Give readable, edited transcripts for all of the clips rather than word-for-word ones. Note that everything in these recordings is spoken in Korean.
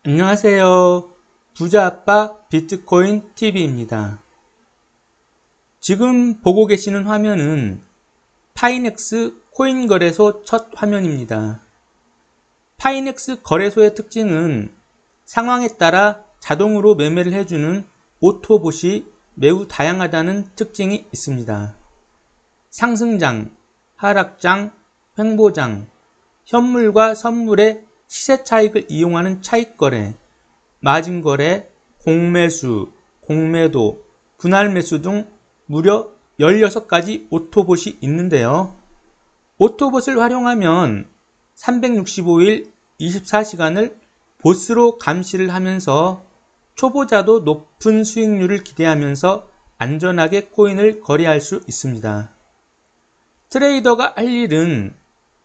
안녕하세요. 부자아빠 비트코인 TV입니다. 지금 보고 계시는 화면은 파이넥스 코인 거래소 첫 화면입니다. 파이넥스 거래소의 특징은 상황에 따라 자동으로 매매를 해주는 오토봇이 매우 다양하다는 특징이 있습니다. 상승장, 하락장, 횡보장, 현물과 선물의 시세 차익을 이용하는 차익거래, 마진거래, 공매수, 공매도, 분할매수 등 무려 16가지 오토봇이 있는데요. 오토봇을 활용하면 365일 24시간을 보스로 감시를 하면서 초보자도 높은 수익률을 기대하면서 안전하게 코인을 거래할 수 있습니다. 트레이더가 할 일은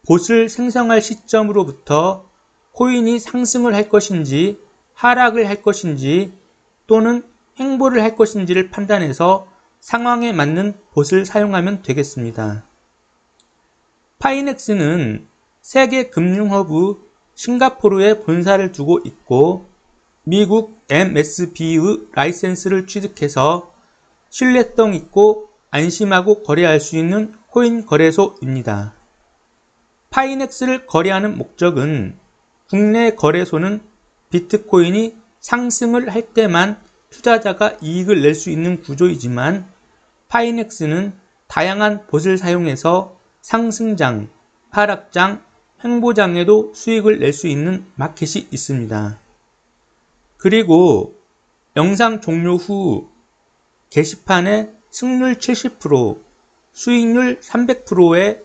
봇을 생성할 시점으로부터 코인이 상승을 할 것인지 하락을 할 것인지 또는 횡보를 할 것인지를 판단해서 상황에 맞는 봇을 사용하면 되겠습니다. 파이넥스는 세계 금융허브 싱가포르에 본사를 두고 있고 미국 MSB의 라이센스를 취득해서 신뢰성 있고 안심하고 거래할 수 있는 코인 거래소입니다. 파이넥스를 거래하는 목적은 국내 거래소는 비트코인이 상승을 할 때만 투자자가 이익을 낼 수 있는 구조이지만 파이넥스는 다양한 봇을 사용해서 상승장, 하락장, 횡보장에도 수익을 낼 수 있는 마켓이 있습니다. 그리고 영상 종료 후 게시판에 승률 70%, 수익률 300%의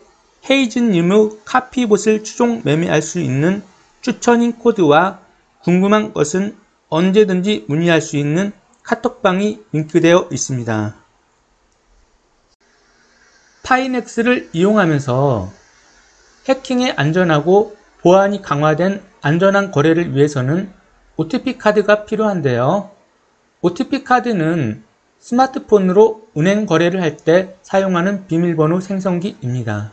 헤이즈님의 카피봇을 추종 매매할 수 있는 추천인 코드와 궁금한 것은 언제든지 문의할 수 있는 카톡방이 링크되어 있습니다. 파이넥스를 이용하면서 해킹에 안전하고 보안이 강화된 안전한 거래를 위해서는 OTP 카드가 필요한데요. OTP 카드는 스마트폰으로 은행 거래를 할 때 사용하는 비밀번호 생성기입니다.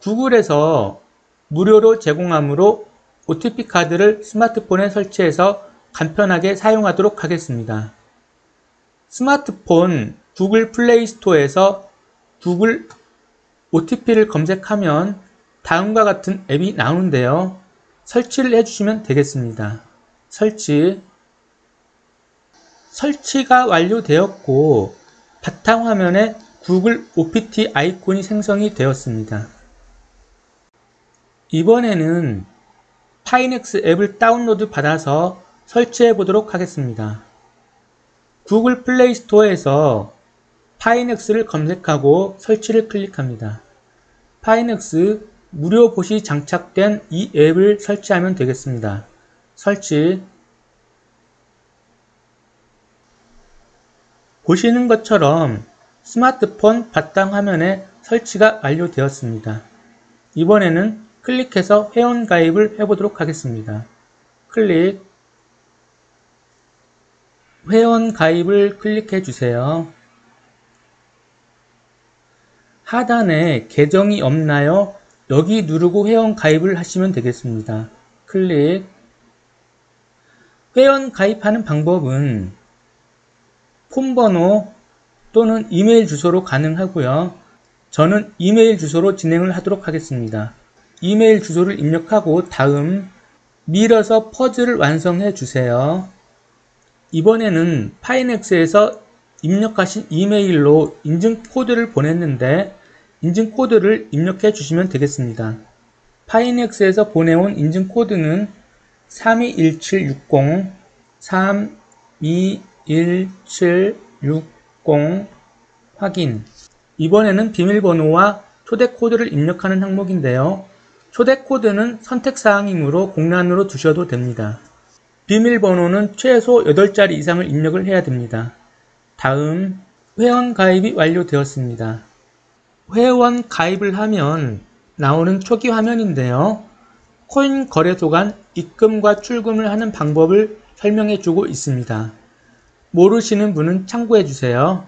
구글에서 무료로 제공하므로 OTP 카드를 스마트폰에 설치해서 간편하게 사용하도록 하겠습니다. 스마트폰 구글 플레이 스토어에서 구글 OTP를 검색하면 다음과 같은 앱이 나오는데요. 설치를 해주시면 되겠습니다. 설치가 완료되었고 바탕화면에 구글 OPT 아이콘이 생성이 되었습니다. 이번에는 파이넥스 앱을 다운로드 받아서 설치해 보도록 하겠습니다. 구글 플레이 스토어에서 파이넥스를 검색하고 설치를 클릭합니다. 파이넥스 무료 봇이 장착된 이 앱을 설치하면 되겠습니다. 보시는 것처럼 스마트폰 바탕화면에 설치가 완료되었습니다. 이번에는 클릭해서 회원가입을 해보도록 하겠습니다. 회원가입을 클릭해 주세요. 하단에 계정이 없나요? 여기 누르고 회원가입을 하시면 되겠습니다. 회원가입하는 방법은 폰번호 또는 이메일 주소로 가능하고요. 저는 이메일 주소로 진행을 하도록 하겠습니다. 이메일 주소를 입력하고 다음 밀어서 퍼즐을 완성해 주세요. 이번에는 파이넥스에서 입력하신 이메일로 인증 코드를 보냈는데 인증 코드를 입력해 주시면 되겠습니다. 파이넥스에서 보내온 인증 코드는 321760 321760 확인. 이번에는 비밀번호와 초대 코드를 입력하는 항목인데요. 초대 코드는 선택사항이므로 공란으로 두셔도 됩니다. 비밀번호는 최소 8자리 이상을 입력을 해야 됩니다. 다음 회원 가입이 완료되었습니다. 회원 가입을 하면 나오는 초기 화면인데요. 코인 거래소 간 입금과 출금을 하는 방법을 설명해 주고 있습니다. 모르시는 분은 참고해 주세요.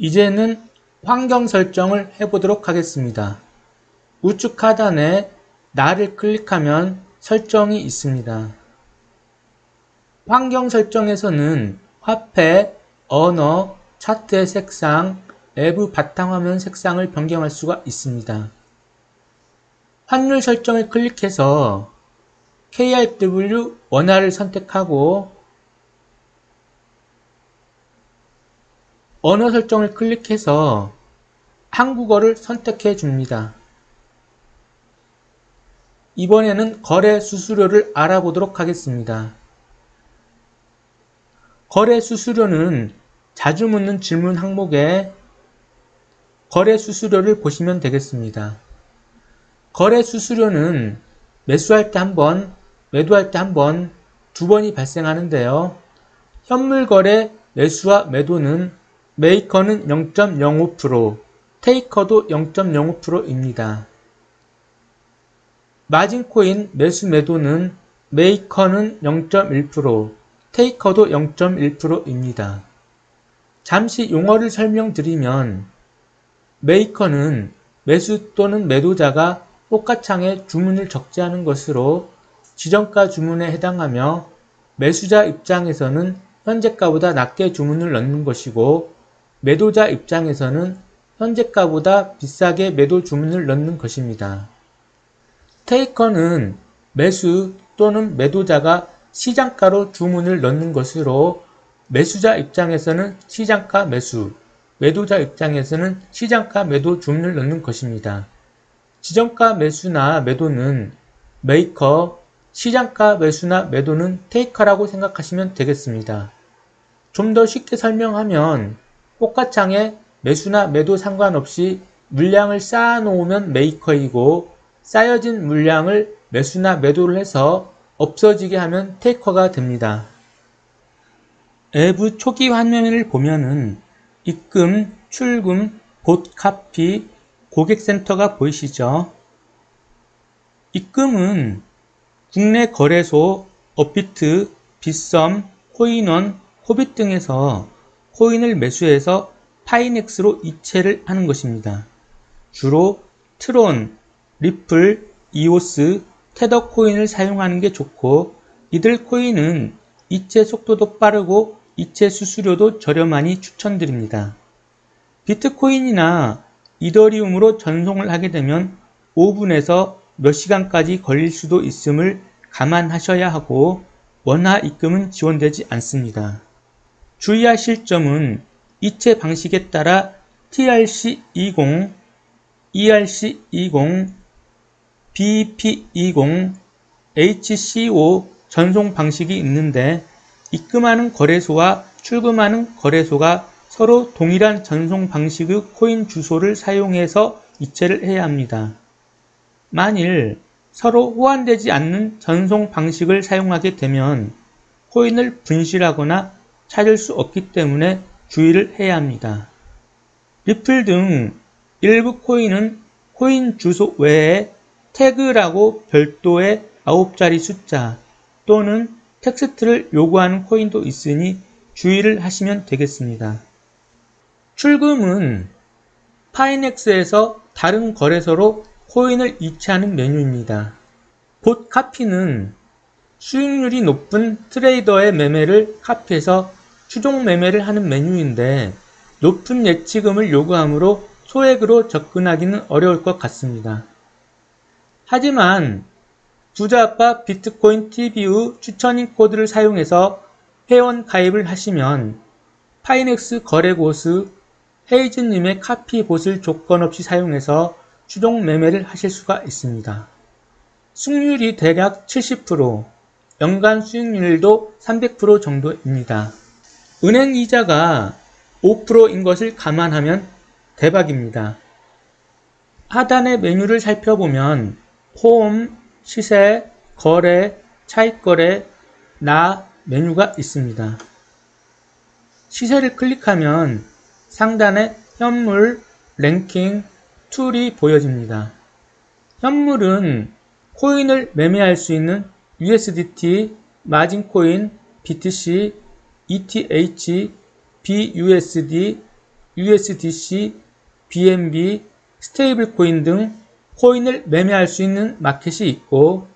이제는 환경 설정을 해보도록 하겠습니다. 우측 하단에 나를 클릭하면 설정이 있습니다. 환경 설정에서는 화폐, 언어, 차트의 색상, 외부 바탕화면 색상을 변경할 수가 있습니다. 환율 설정을 클릭해서 KRW 원화를 선택하고 언어 설정을 클릭해서 한국어를 선택해 줍니다. 이번에는 거래 수수료를 알아보도록 하겠습니다. 거래 수수료는 자주 묻는 질문 항목에 거래 수수료를 보시면 되겠습니다. 거래 수수료는 매수할 때 한 번, 매도할 때 한 번, 두 번이 발생하는데요. 현물 거래 매수와 매도는 메이커는 0.05%, 테이커도 0.05%입니다. 마진코인 매수 매도는 메이커는 0.1%, 테이커도 0.1%입니다. 잠시 용어를 설명드리면 메이커는 매수 또는 매도자가 호가창에 주문을 적재하는 것으로 지정가 주문에 해당하며 매수자 입장에서는 현재가보다 낮게 주문을 넣는 것이고 매도자 입장에서는 현재가보다 비싸게 매도 주문을 넣는 것입니다. 테이커는 매수 또는 매도자가 시장가로 주문을 넣는 것으로 매수자 입장에서는 시장가 매수, 매도자 입장에서는 시장가 매도 주문을 넣는 것입니다. 지정가 매수나 매도는 메이커, 시장가 매수나 매도는 테이커라고 생각하시면 되겠습니다. 좀 더 쉽게 설명하면 호가창에 매수나 매도 상관없이 물량을 쌓아 놓으면 메이커이고 쌓여진 물량을 매수나 매도를 해서 없어지게 하면 테이커가 됩니다. 외부 초기 화면을 보면은 입금, 출금, 봇 카피, 고객센터가 보이시죠? 입금은 국내 거래소, 업비트, 빗썸, 코인원, 코빗 등에서 코인을 매수해서 파이넥스로 이체를 하는 것입니다. 주로 트론, 리플, 이오스, 테더 코인을 사용하는 게 좋고 이들 코인은 이체 속도도 빠르고 이체 수수료도 저렴하니 추천드립니다. 비트코인이나 이더리움으로 전송을 하게 되면 5분에서 몇 시간까지 걸릴 수도 있음을 감안하셔야 하고 원화 입금은 지원되지 않습니다. 주의하실 점은 이체 방식에 따라 TRC20, ERC20, BP20, HCO 전송 방식이 있는데 입금하는 거래소와 출금하는 거래소가 서로 동일한 전송 방식의 코인 주소를 사용해서 이체를 해야 합니다. 만일 서로 호환되지 않는 전송 방식을 사용하게 되면 코인을 분실하거나 찾을 수 없기 때문에 주의를 해야 합니다. 리플 등 일부 코인은 코인 주소 외에 태그라고 별도의 9자리 숫자 또는 텍스트를 요구하는 코인도 있으니 주의를 하시면 되겠습니다. 출금은 파이넥스에서 다른 거래소로 코인을 이체하는 메뉴입니다. 봇 카피는 수익률이 높은 트레이더의 매매를 카피해서 추종 매매를 하는 메뉴인데 높은 예치금을 요구하므로 소액으로 접근하기는 어려울 것 같습니다. 하지만 부자아빠 비트코인 TV의 추천인 코드를 사용해서 회원 가입을 하시면 파이넥스 거래고스 헤이즈님의 카피 봇을 조건 없이 사용해서 추종 매매를 하실 수가 있습니다. 수익률이 대략 70%, 연간 수익률도 300% 정도입니다. 은행 이자가 5%인 것을 감안하면 대박입니다. 하단의 메뉴를 살펴보면 홈, 시세, 거래, 차익거래, 나 메뉴가 있습니다. 시세를 클릭하면 상단에 현물, 랭킹, 툴이 보여집니다. 현물은 코인을 매매할 수 있는 USDT, 마진코인, BTC, ETH, BUSD, USDC, BNB, 스테이블 코인 등 코인을 매매할 수 있는 마켓이 있고,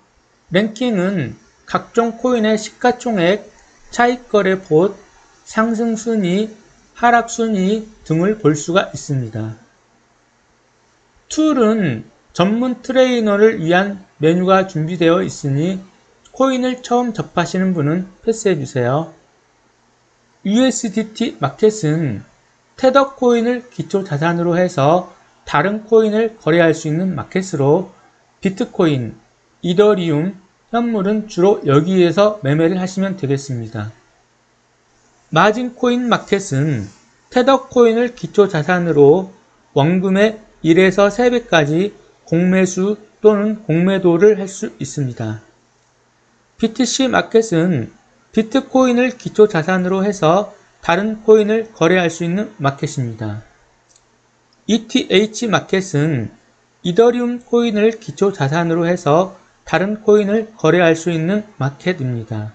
랭킹은 각종 코인의 시가총액, 차익거래 봇, 상승순위, 하락순위 등을 볼 수가 있습니다. 툴은 전문 트레이너를 위한 메뉴가 준비되어 있으니 코인을 처음 접하시는 분은 패스해주세요. USDT 마켓은 테더 코인을 기초 자산으로 해서 다른 코인을 거래할 수 있는 마켓으로 비트코인, 이더리움, 현물은 주로 여기에서 매매를 하시면 되겠습니다. 마진코인 마켓은 테더 코인을 기초 자산으로 원금의 1에서 3배까지 공매수 또는 공매도를 할 수 있습니다. BTC 마켓은 비트코인을 기초 자산으로 해서 다른 코인을 거래할 수 있는 마켓입니다. ETH 마켓은 이더리움 코인을 기초 자산으로 해서 다른 코인을 거래할 수 있는 마켓입니다.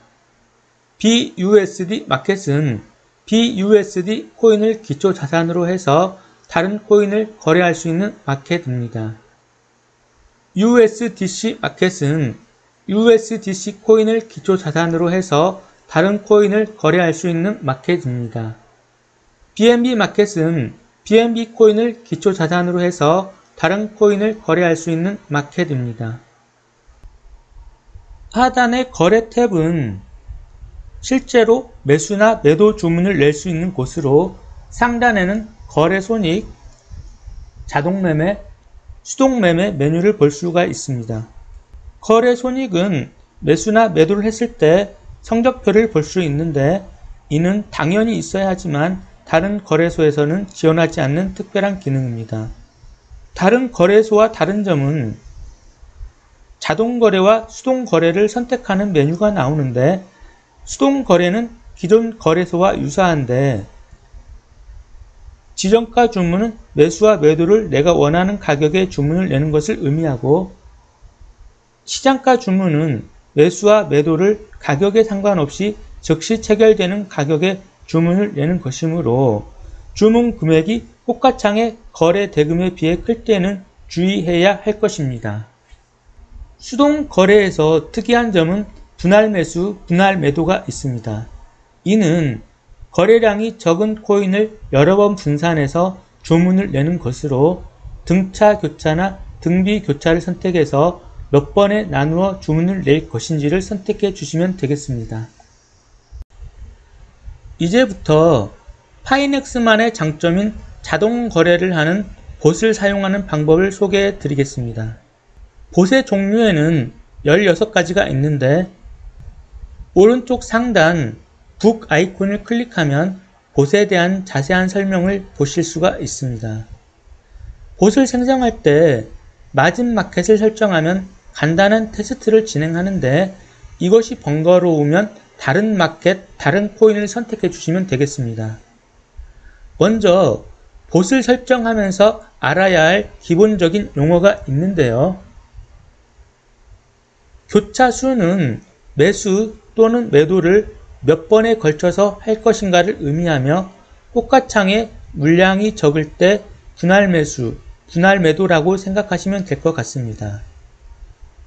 BUSD 마켓은 BUSD 코인을 기초 자산으로 해서 다른 코인을 거래할 수 있는 마켓입니다. USDC 마켓은 USDC 코인을 기초 자산으로 해서 다른 코인을 거래할 수 있는 마켓입니다. BNB 마켓은 BNB 코인을 기초 자산으로 해서 다른 코인을 거래할 수 있는 마켓입니다. 하단의 거래 탭은 실제로 매수나 매도 주문을 낼 수 있는 곳으로 상단에는 거래 손익, 자동매매, 수동매매 메뉴를 볼 수가 있습니다. 거래 손익은 매수나 매도를 했을 때 성적표를 볼 수 있는데 이는 당연히 있어야 하지만 다른 거래소에서는 지원하지 않는 특별한 기능입니다. 다른 거래소와 다른 점은 자동거래와 수동거래를 선택하는 메뉴가 나오는데 수동거래는 기존 거래소와 유사한데 지정가 주문은 매수와 매도를 내가 원하는 가격에 주문을 내는 것을 의미하고 시장가 주문은 매수와 매도를 가격에 상관없이 즉시 체결되는 가격에 주문을 내는 것이므로 주문 금액이 호가창의 거래 대금에 비해 클 때는 주의해야 할 것입니다. 수동 거래에서 특이한 점은 분할 매수, 분할 매도가 있습니다. 이는 거래량이 적은 코인을 여러 번 분산해서 주문을 내는 것으로 등차 교차나 등비 교차를 선택해서 몇 번에 나누어 주문을 낼 것인지를 선택해 주시면 되겠습니다. 이제부터 파이넥스만의 장점인 자동 거래를 하는 봇을 사용하는 방법을 소개해 드리겠습니다. 봇의 종류에는 16가지가 있는데 오른쪽 상단 북 아이콘을 클릭하면 봇에 대한 자세한 설명을 보실 수가 있습니다. 봇을 생성할 때 마진 마켓을 설정하면 간단한 테스트를 진행하는데 이것이 번거로우면 다른 마켓, 다른 코인을 선택해 주시면 되겠습니다. 먼저 봇을 설정하면서 알아야 할 기본적인 용어가 있는데요. 교차 수는 매수 또는 매도를 몇 번에 걸쳐서 할 것인가를 의미하며 호가창에 물량이 적을 때 분할 매수, 분할 매도라고 생각하시면 될 것 같습니다.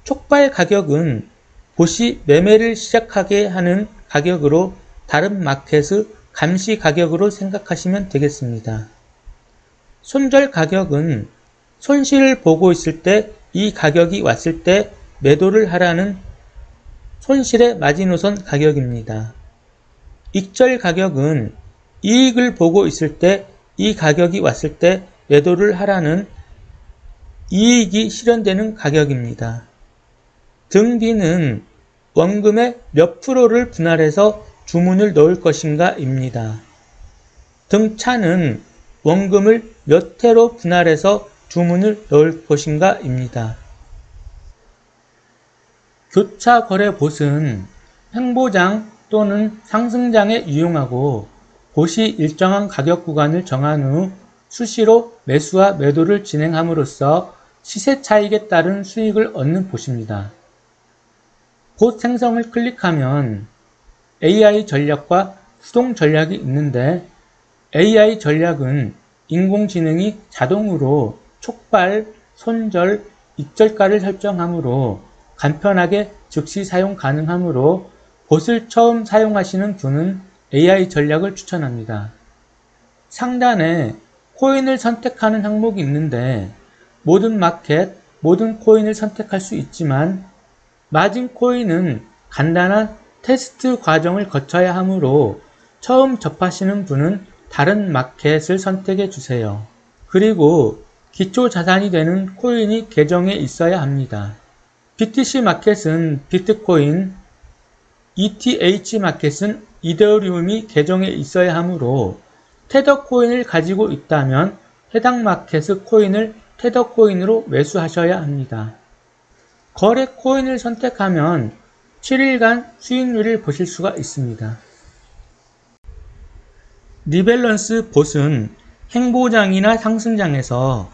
촉발 가격은 봇이 매매를 시작하게 하는 가격으로 다른 마켓의 감시 가격으로 생각하시면 되겠습니다. 손절 가격은 손실을 보고 있을 때 이 가격이 왔을 때 매도를 하라는 손실의 마지노선 가격입니다. 익절 가격은 이익을 보고 있을 때 이 가격이 왔을 때 매도를 하라는 이익이 실현되는 가격입니다. 등비는 원금의 몇 프로를 분할해서 주문을 넣을 것인가 입니다. 등차는 원금을 몇 회로 분할해서 주문을 넣을 것인가 입니다. 교차 거래 봇은 횡보장 또는 상승장에 유용하고 봇이 일정한 가격 구간을 정한 후 수시로 매수와 매도를 진행함으로써 시세 차익에 따른 수익을 얻는 봇입니다. 봇 생성을 클릭하면 AI 전략과 수동 전략이 있는데 AI 전략은 인공지능이 자동으로 촉발, 손절, 익절가를 설정하므로 간편하게 즉시 사용 가능하므로 봇을 처음 사용하시는 분은 AI 전략을 추천합니다. 상단에 코인을 선택하는 항목이 있는데 모든 마켓, 모든 코인을 선택할 수 있지만 마진 코인은 간단한 테스트 과정을 거쳐야 하므로 처음 접하시는 분은 다른 마켓을 선택해 주세요. 그리고 기초 자산이 되는 코인이 계정에 있어야 합니다. BTC 마켓은 비트코인, ETH 마켓은 이더리움이 계정에 있어야 하므로 테더 코인을 가지고 있다면 해당 마켓의 코인을 테더 코인으로 매수하셔야 합니다. 거래 코인을 선택하면 7일간 수익률을 보실 수가 있습니다. 리밸런스 봇은 행보장이나 상승장에서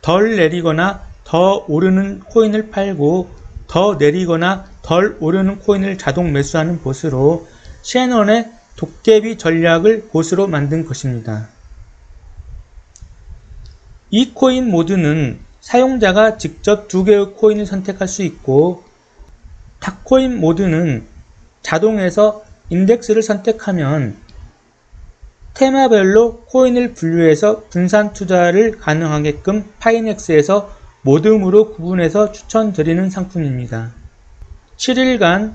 덜 내리거나 더 오르는 코인을 팔고 더 내리거나 덜 오르는 코인을 자동 매수하는 봇으로 셰넌의 도깨비 전략을 봇으로 만든 것입니다. 이 코인 모드는 사용자가 직접 두 개의 코인을 선택할 수 있고 탁코인 모드는 자동에서 인덱스를 선택하면 테마별로 코인을 분류해서 분산 투자를 가능하게끔 파이넥스에서 모듬으로 구분해서 추천드리는 상품입니다. 7일간,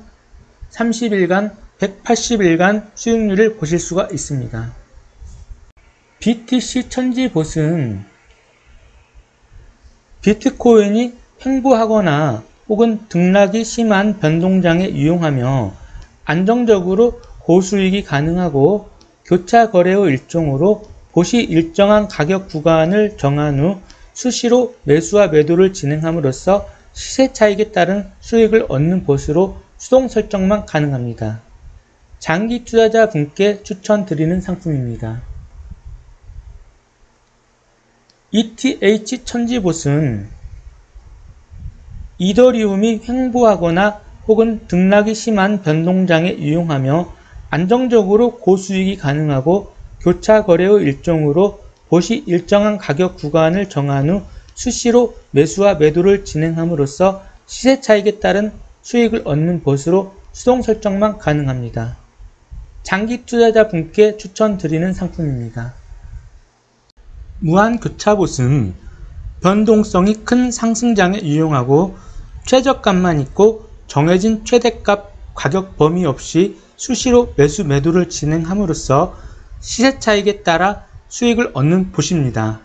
30일간, 180일간 수익률을 보실 수가 있습니다. BTC 천지봇은 비트코인이 횡보하거나 혹은 등락이 심한 변동장에 유용하며 안정적으로 고수익이 가능하고 교차 거래의 일종으로 봇이 일정한 가격 구간을 정한 후 수시로 매수와 매도를 진행함으로써 시세 차익에 따른 수익을 얻는 봇으로 수동 설정만 가능합니다. 장기 투자자 분께 추천드리는 상품입니다. ETH 천지봇은 이더리움이 횡보하거나 혹은 등락이 심한 변동장에 유용하며 안정적으로 고수익이 가능하고 교차 거래의 일종으로 봇이 일정한 가격 구간을 정한 후 수시로 매수와 매도를 진행함으로써 시세 차익에 따른 수익을 얻는 봇으로 수동 설정만 가능합니다. 장기 투자자 분께 추천드리는 상품입니다. 무한교차봇은 변동성이 큰 상승장에 유용하고 최저값만 있고 정해진 최대값 가격 범위 없이 수시로 매수 매도를 진행함으로써 시세 차익에 따라 수익을 얻는 봇입니다.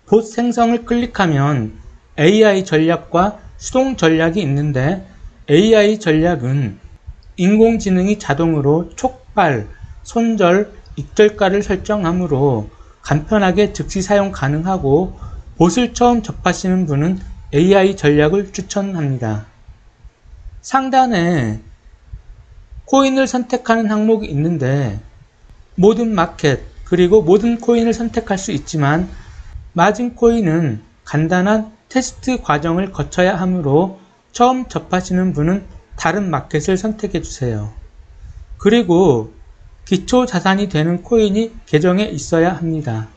봇 생성을 클릭하면 AI 전략과 수동 전략이 있는데 AI 전략은 인공지능이 자동으로 촉발, 손절, 익절가를 설정하므로 간편하게 즉시 사용 가능하고 봇을 처음 접하시는 분은 AI 전략을 추천합니다. 상단에 코인을 선택하는 항목이 있는데 모든 마켓 그리고 모든 코인을 선택할 수 있지만 마진 코인은 간단한 테스트 과정을 거쳐야 하므로 처음 접하시는 분은 다른 마켓을 선택해 주세요. 그리고 기초 자산이 되는 코인이 계정에 있어야 합니다.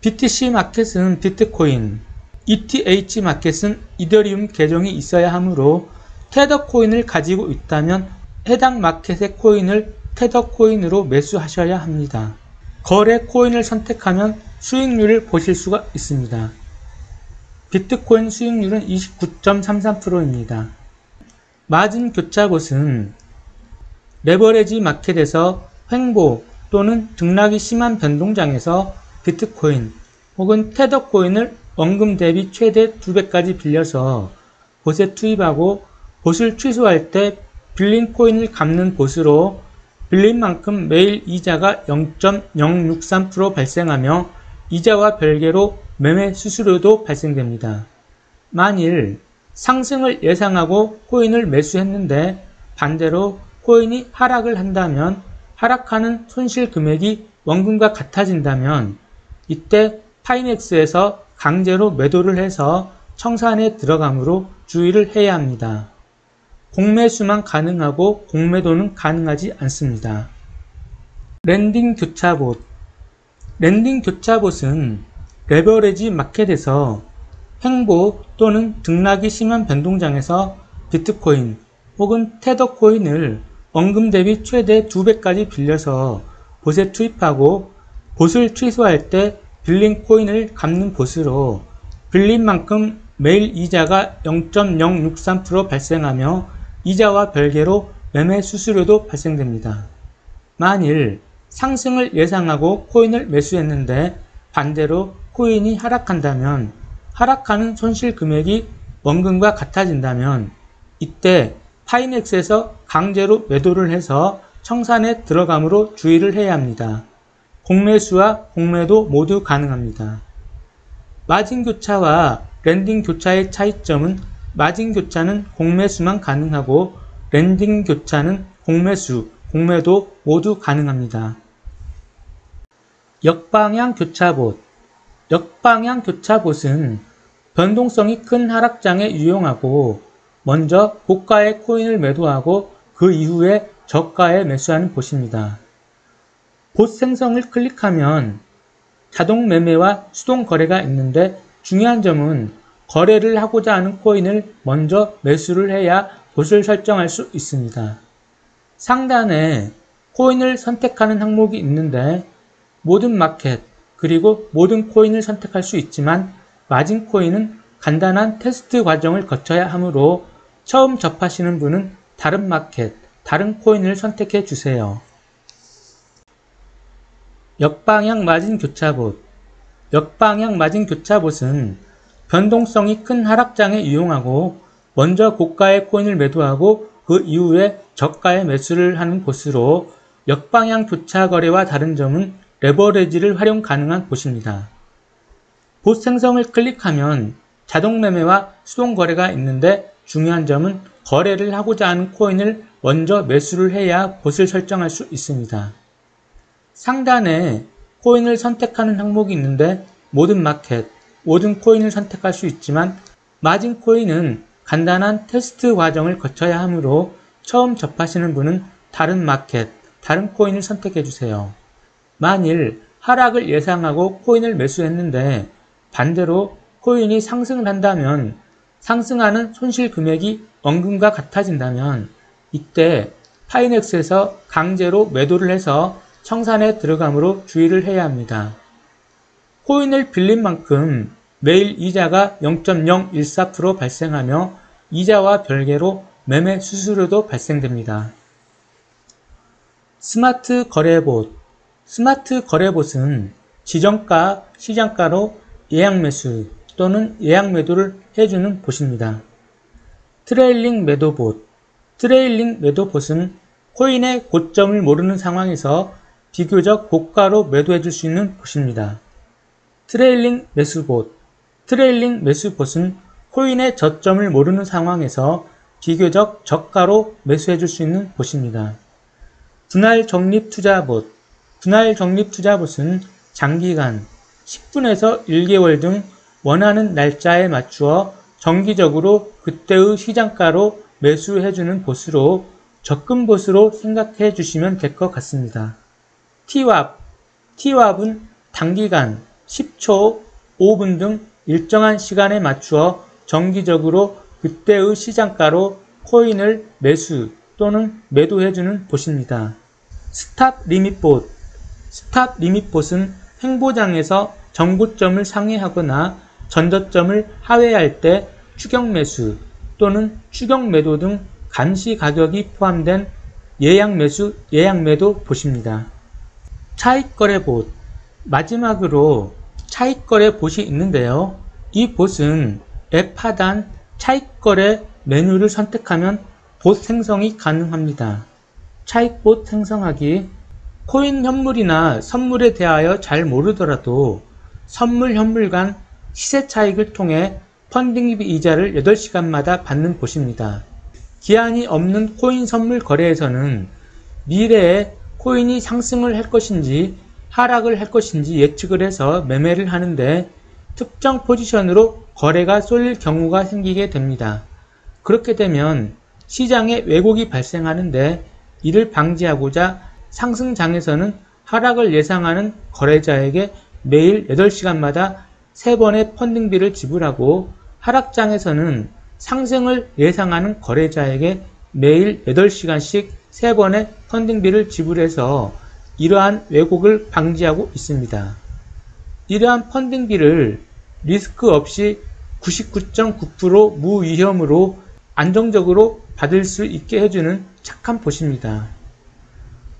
BTC 마켓은 비트코인, ETH 마켓은 이더리움 계정이 있어야 하므로 테더 코인을 가지고 있다면 해당 마켓의 코인을 테더 코인으로 매수하셔야 합니다. 거래 코인을 선택하면 수익률을 보실 수가 있습니다. 비트코인 수익률은 29.33%입니다. 마진 교차봇은 레버리지 마켓에서 횡보 또는 등락이 심한 변동장에서 비트코인 혹은 테더 코인을 원금 대비 최대 2배까지 빌려서 봇에 투입하고 봇을 취소할 때 빌린 코인을 갚는 봇으로 빌린 만큼 매일 이자가 0.063% 발생하며 이자와 별개로 매매 수수료도 발생됩니다. 만일 상승을 예상하고 코인을 매수했는데 반대로 코인이 하락을 한다면 하락하는 손실 금액이 원금과 같아진다면 이때 파이넥스에서 강제로 매도를 해서 청산에 들어가므로 주의를 해야 합니다. 공매수만 가능하고 공매도는 가능하지 않습니다. 랜딩 교차봇 랜딩 교차봇은 레버리지 마켓에서 횡보 또는 등락이 심한 변동장에서 비트코인 혹은 테더 코인을 원금 대비 최대 2배까지 빌려서 봇에 투입하고 봇을 취소할 때 빌린 코인을 갚는 봇으로 빌린 만큼 매일 이자가 0.063% 발생하며 이자와 별개로 매매 수수료도 발생됩니다. 만일 상승을 예상하고 코인을 매수했는데 반대로 코인이 하락한다면 하락하는 손실 금액이 원금과 같아진다면 이때 파이넥스에서 강제로 매도를 해서 청산에 들어감으로 주의를 해야 합니다. 공매수와 공매도 모두 가능합니다. 마진 교차와 랜딩 교차의 차이점은 마진 교차는 공매수만 가능하고 랜딩 교차는 공매수, 공매도 모두 가능합니다. 역방향 교차봇. 역방향 교차봇은 변동성이 큰 하락장에 유용하고 먼저 고가의 코인을 매도하고 그 이후에 저가에 매수하는 봇입니다. 봇 생성을 클릭하면 자동 매매와 수동 거래가 있는데 중요한 점은 거래를 하고자 하는 코인을 먼저 매수를 해야 봇을 설정할 수 있습니다. 상단에 코인을 선택하는 항목이 있는데 모든 마켓 그리고 모든 코인을 선택할 수 있지만 마진 코인은 간단한 테스트 과정을 거쳐야 하므로 처음 접하시는 분은 다른 마켓, 다른 코인을 선택해 주세요. 역방향 마진 교차봇. 역방향 마진 교차봇은 변동성이 큰 하락장에 유용하고 먼저 고가의 코인을 매도하고 그 이후에 저가의 매수를 하는 봇으로 역방향 교차 거래와 다른 점은 레버리지를 활용 가능한 봇입니다. 봇 생성을 클릭하면 자동 매매와 수동 거래가 있는데 중요한 점은 거래를 하고자 하는 코인을 먼저 매수를 해야 봇을 설정할 수 있습니다. 상단에 코인을 선택하는 항목이 있는데 모든 마켓, 모든 코인을 선택할 수 있지만 마진 코인은 간단한 테스트 과정을 거쳐야 하므로 처음 접하시는 분은 다른 마켓, 다른 코인을 선택해 주세요. 만일 하락을 예상하고 코인을 매수했는데 반대로 코인이 상승을 한다면 상승하는 손실 금액이 원금과 같아진다면 이때 파이넥스에서 강제로 매도를 해서 청산에 들어감으로 주의를 해야 합니다. 코인을 빌린 만큼 매일 이자가 0.014% 발생하며 이자와 별개로 매매 수수료도 발생됩니다. 스마트 거래봇. 스마트 거래봇은 지정가, 시장가로 예약 매수 또는 예약 매도를 해주는 봇입니다. 트레일링 매도봇. 트레일링 매도봇은 코인의 고점을 모르는 상황에서 비교적 고가로 매도해줄 수 있는 봇입니다. 트레일링 매수봇. 트레일링 매수봇은 코인의 저점을 모르는 상황에서 비교적 저가로 매수해줄 수 있는 봇입니다. 분할 적립 투자봇. 분할 적립 투자봇은 장기간 10분에서 1개월 등 원하는 날짜에 맞추어 정기적으로 그때의 시장가로 매수해주는 봇으로 적금봇으로 생각해 주시면 될 것 같습니다. TWAP. TWAP은 단기간 10초, 5분 등 일정한 시간에 맞추어 정기적으로 그때의 시장가로 코인을 매수 또는 매도해주는 봇입니다. 스탑 리밋봇. 스탑 리밋봇은 횡보장에서 전고점을 상회하거나 전저점을 하회할 때 추격 매수 또는 추격 매도 등 감시 가격이 포함된 예약 매수, 예약 매도 봇입니다. 차익거래 봇. 마지막으로 차익거래 봇이 있는데요. 이 봇은 앱 하단 차익거래 메뉴를 선택하면 봇 생성이 가능합니다. 차익봇 생성하기. 코인 현물이나 선물에 대하여 잘 모르더라도 선물 현물 간 시세 차익을 통해 펀딩비 이자를 8시간마다 받는 봇입니다. 기한이 없는 코인 선물 거래에서는 미래에 코인이 상승을 할 것인지 하락을 할 것인지 예측을 해서 매매를 하는데 특정 포지션으로 거래가 쏠릴 경우가 생기게 됩니다. 그렇게 되면 시장에 왜곡이 발생하는데 이를 방지하고자 상승장에서는 하락을 예상하는 거래자에게 매일 8시간마다 3번의 펀딩비를 지불하고, 하락장에서는 상승을 예상하는 거래자에게 매일 8시간씩 3번의 펀딩비를 지불해서 이러한 왜곡을 방지하고 있습니다. 이러한 펀딩비를 리스크 없이 99.9% 무위험으로 안정적으로 받을 수 있게 해주는 착한 봇입니다.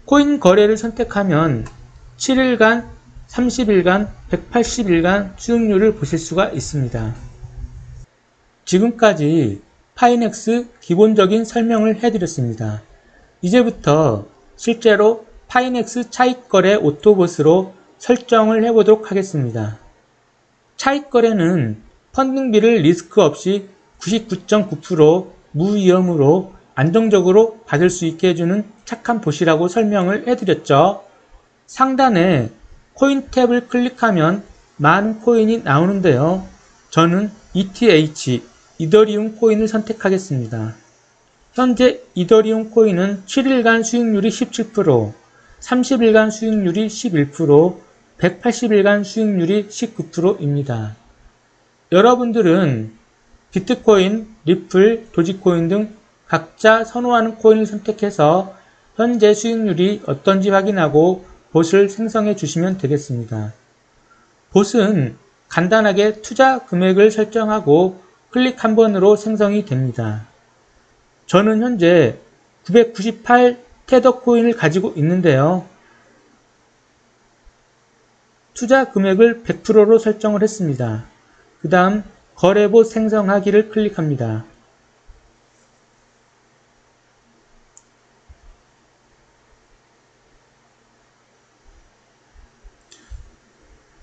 코인 거래를 선택하면 7일간, 30일간, 180일간 수익률을 보실 수가 있습니다. 지금까지 파이넥스 기본적인 설명을 해드렸습니다. 이제부터 실제로 파이넥스 차익거래 오토봇으로 설정을 해보도록 하겠습니다. 차익거래는 펀딩비를 리스크 없이 99.9% 무위험으로 안정적으로 받을 수 있게 해주는 착한 봇이라고 설명을 해드렸죠. 상단에 코인 탭을 클릭하면 많은 코인이 나오는데요. 저는 ETH, 이더리움 코인을 선택하겠습니다. 현재 이더리움 코인은 7일간 수익률이 17%, 30일간 수익률이 11%, 180일간 수익률이 19%입니다. 여러분들은 비트코인, 리플, 도지코인 등 각자 선호하는 코인을 선택해서 현재 수익률이 어떤지 확인하고 봇을 생성해 주시면 되겠습니다. 봇은 간단하게 투자 금액을 설정하고 클릭 한 번으로 생성이 됩니다. 저는 현재 998 테더 코인을 가지고 있는데요. 투자 금액을 100%로 설정을 했습니다. 그 다음 거래봇 생성하기를 클릭합니다.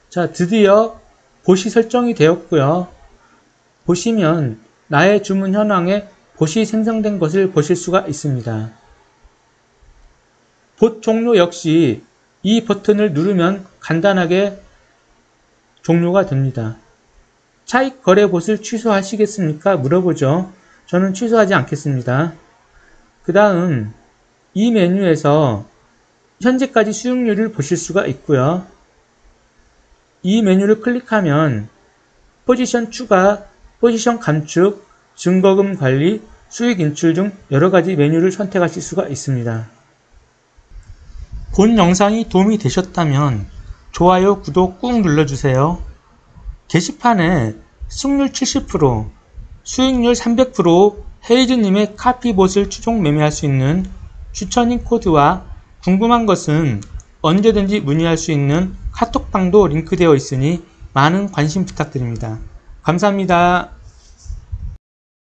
자, 드디어 봇이 설정이 되었고요. 보시면 나의 주문 현황에 봇이 생성된 것을 보실 수가 있습니다. 봇 종료 역시 이 버튼을 누르면 간단하게 종료가 됩니다. 차익 거래 봇을 취소하시겠습니까? 물어보죠. 저는 취소하지 않겠습니다. 그 다음 이 메뉴에서 현재까지 수익률을 보실 수가 있고요. 이 메뉴를 클릭하면 포지션 추가, 포지션 감축, 증거금 관리, 수익 인출 등 여러가지 메뉴를 선택하실 수가 있습니다. 본 영상이 도움이 되셨다면 좋아요, 구독 꾹 눌러주세요. 게시판에 승률 70%, 수익률 300% 헤이즈님의 카피봇을 추종 매매할 수 있는 추천인 코드와 궁금한 것은 언제든지 문의할 수 있는 카톡방도 링크되어 있으니 많은 관심 부탁드립니다. 감사합니다.